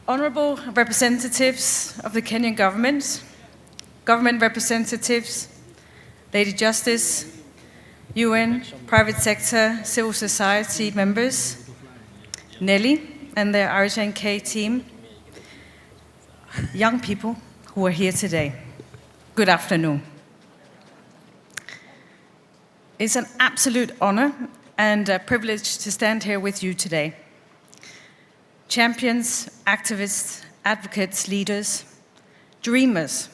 Honourable representatives of the Kenyan government, government representatives, Lady Justice, UN, private sector, civil society members, Nelly and the RHNK team, young people who are here today. Good afternoon. It's an absolute honor and a privilege to stand here with you today. Champions, activists, advocates, leaders, dreamers,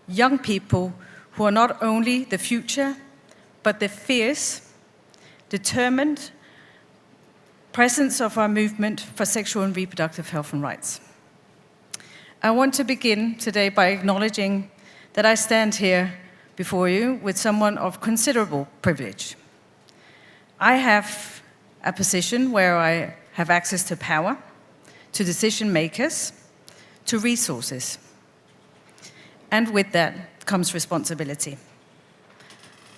young people who are not only the future, but the fierce, determined presence of our movement for sexual and reproductive health and rights. I want to begin today by acknowledging that I stand here before you with someone of considerable privilege. I have a position where I have access to power, to decision makers, to resources. And with that comes responsibility.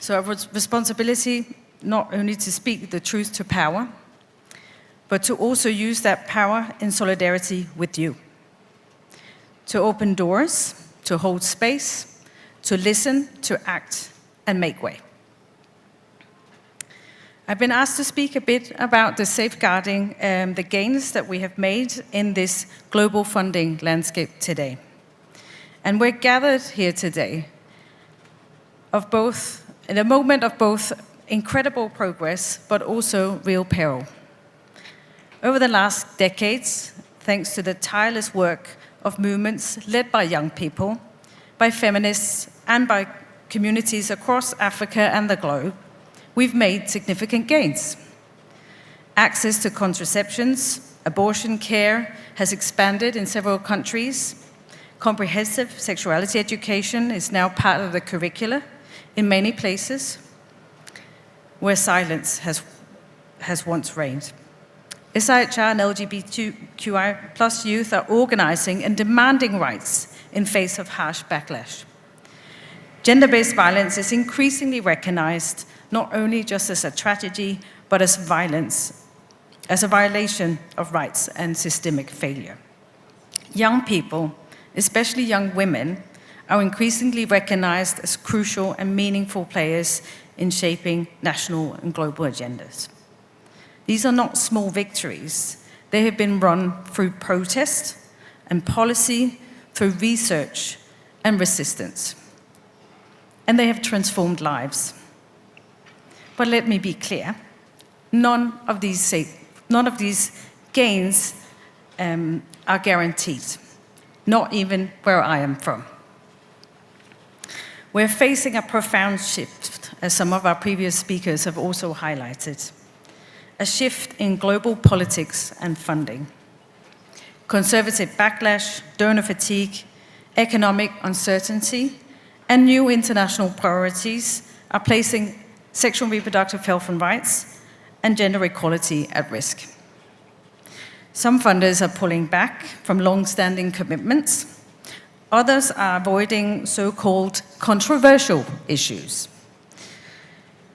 So a responsibility not only to speak the truth to power, but to also use that power in solidarity with you. To open doors, to hold space, to listen, to act, and make way. I've been asked to speak a bit about the safeguarding the gains that we have made in this global funding landscape today. And we're gathered here today in a moment of both incredible progress, but also real peril. Over the last decades, thanks to the tireless work of movements led by young people, by feminists, and by communities across Africa and the globe, we've made significant gains. Access to contraceptions, abortion care has expanded in several countries. Comprehensive sexuality education is now part of the curricula in many places where silence has once reigned. SIHR and LGBTQI+ youth are organizing and demanding rights in face of harsh backlash. Gender-based violence is increasingly recognized not only just as a tragedy, but as violence, as a violation of rights and systemic failure. Young people, especially young women, are increasingly recognized as crucial and meaningful players in shaping national and global agendas. These are not small victories. They have been run through protest and policy, through research and resistance. And they have transformed lives. But let me be clear, none of these gains are guaranteed, not even where I am from. We're facing a profound shift, as some of our previous speakers have also highlighted. A shift in global politics and funding. Conservative backlash, donor fatigue, economic uncertainty, and new international priorities are placing sexual and reproductive health and rights and gender equality at risk. Some funders are pulling back from long-standing commitments. Others are avoiding so-called controversial issues.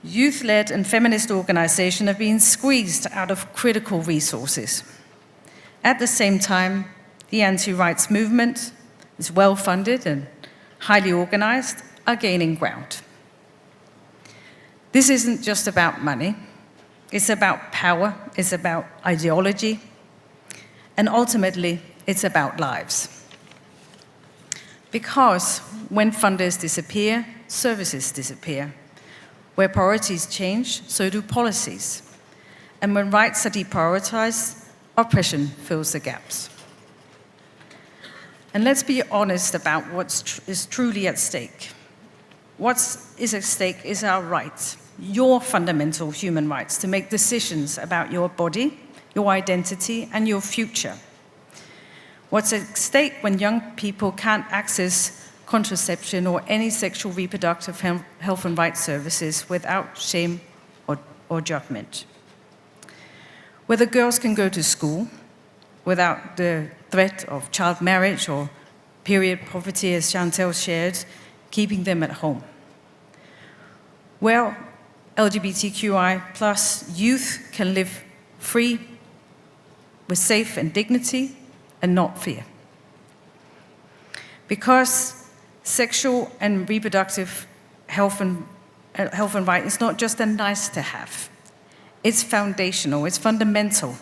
Youth-led and feminist organizations have been squeezed out of critical resources. At the same time, the anti-rights movement is well-funded and highly organized, are gaining ground. This isn't just about money. It's about power, it's about ideology, and ultimately, it's about lives. Because when funders disappear, services disappear. Where priorities change, so do policies. And when rights are deprioritized, oppression fills the gaps. And let's be honest about what is truly at stake. What is at stake is our rights, your fundamental human rights to make decisions about your body, your identity, and your future. What's at stake when young people can't access contraception or any sexual reproductive health and rights services without shame or judgment. Whether girls can go to school without the threat of child marriage or period poverty, as Chantel shared, keeping them at home. Well, LGBTQI+ youth can live free with safe and dignity and not fear. Because sexual and reproductive health and right is not just a nice to have. It's foundational, it's fundamental,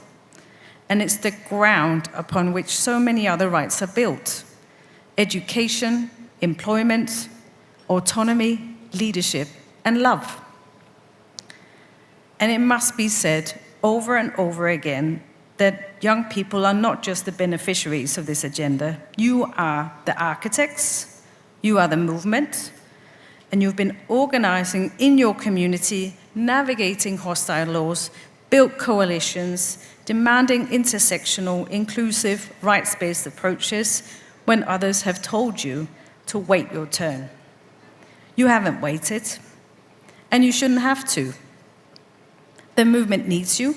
and it's the ground upon which so many other rights are built. Education, employment, autonomy, leadership, and love. And it must be said over and over again that young people are not just the beneficiaries of this agenda. You are the architects, you are the movement, and you've been organizing in your community, navigating hostile laws, built coalitions, demanding intersectional, inclusive, rights-based approaches when others have told you to wait your turn. You haven't waited, and you shouldn't have to. The movement needs you,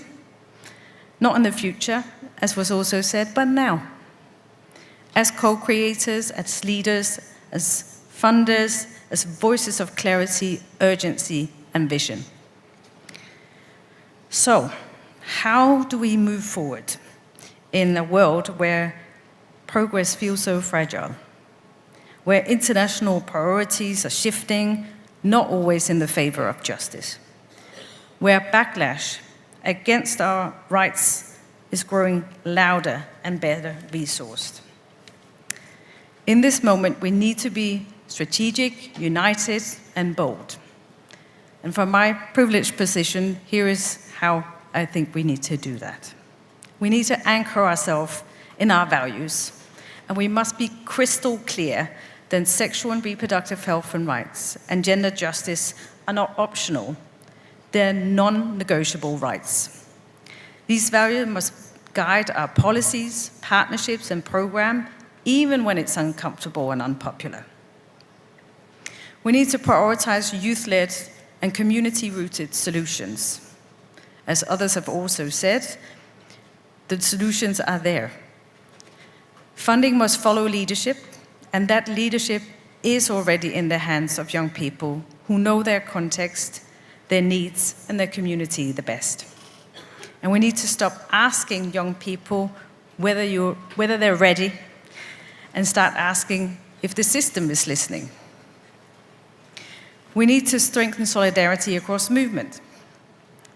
not in the future, as was also said, but now. As co-creators, as leaders, as funders, as voices of clarity, urgency, and vision. So, how do we move forward in a world where progress feels so fragile, where international priorities are shifting, not always in the favor of justice, where backlash against our rights is growing louder and better resourced? In this moment, we need to be strategic, united, and bold. And from my privileged position, here is how I think we need to do that. We need to anchor ourselves in our values, and we must be crystal clear that sexual and reproductive health and rights and gender justice are not optional. They're non-negotiable rights. These values must guide our policies, partnerships, and programs, even when it's uncomfortable and unpopular. We need to prioritize youth-led and community-rooted solutions. As others have also said, the solutions are there. Funding must follow leadership, and that leadership is already in the hands of young people who know their context, their needs, and their community the best. And we need to stop asking young people whether they're ready and start asking if the system is listening. We need to strengthen solidarity across movement.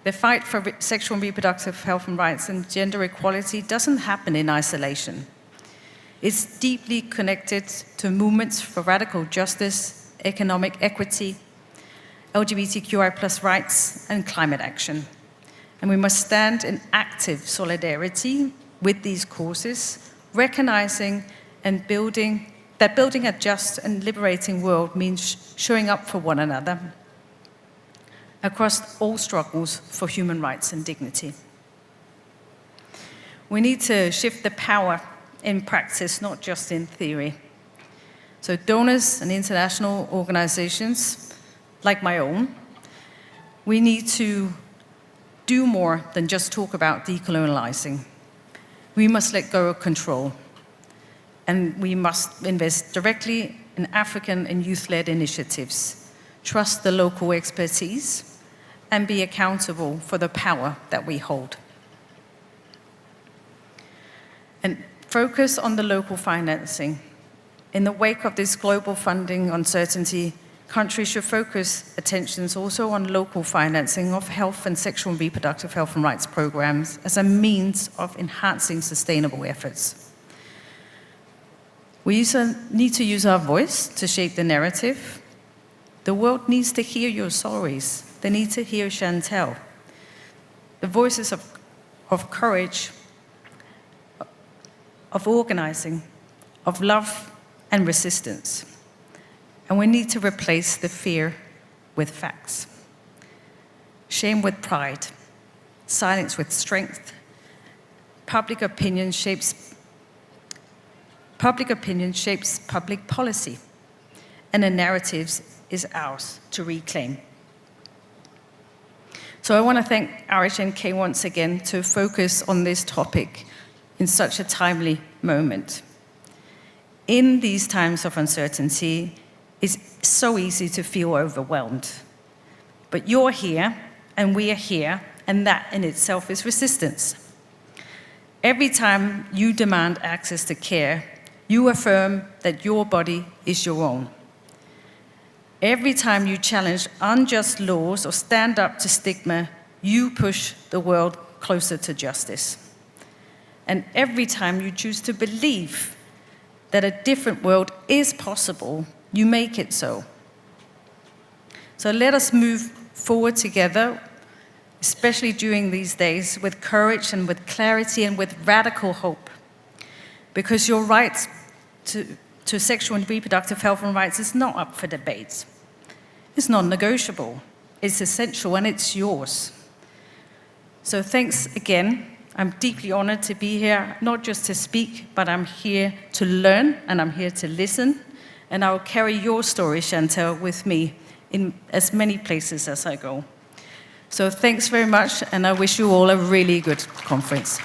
The fight for sexual and reproductive health and rights and gender equality doesn't happen in isolation. It's deeply connected to movements for radical justice, economic equity, LGBTQI+ rights, and climate action. And we must stand in active solidarity with these causes, recognizing and building a just and liberating world means showing up for one another across all struggles for human rights and dignity. We need to shift the power in practice, not just in theory. So donors and international organizations, like my own, we need to do more than just talk about decolonializing. We must let go of control, and we must invest directly in African and youth-led initiatives, trust the local expertise, and be accountable for the power that we hold. And focus on the local financing. In the wake of this global funding uncertainty, countries should focus attentions also on local financing of health and sexual and reproductive health and rights programs as a means of enhancing sustainable efforts. We need to use our voice to shape the narrative. The world needs to hear your stories. They need to hear Chantel. The voices of courage, of organizing, of love and resistance. And we need to replace the fear with facts. Shame with pride, silence with strength. Public opinion shapes public policy, and the narratives is ours to reclaim. So I want to thank RHNK once again to focus on this topic in such a timely moment. In these times of uncertainty, it's so easy to feel overwhelmed. But you're here, and we are here, and that in itself is resistance. Every time you demand access to care, you affirm that your body is your own. Every time you challenge unjust laws or stand up to stigma, you push the world closer to justice. And every time you choose to believe that a different world is possible, you make it so. So let us move forward together, especially during these days, with courage and with clarity and with radical hope. Because your right to sexual and reproductive health and rights is not up for debate. It's non-negotiable, it's essential, and it's yours. So thanks again. I'm deeply honored to be here, not just to speak, but I'm here to learn, and I'm here to listen. And I'll carry your story, Chantal, with me in as many places as I go. So thanks very much, and I wish you all a really good conference.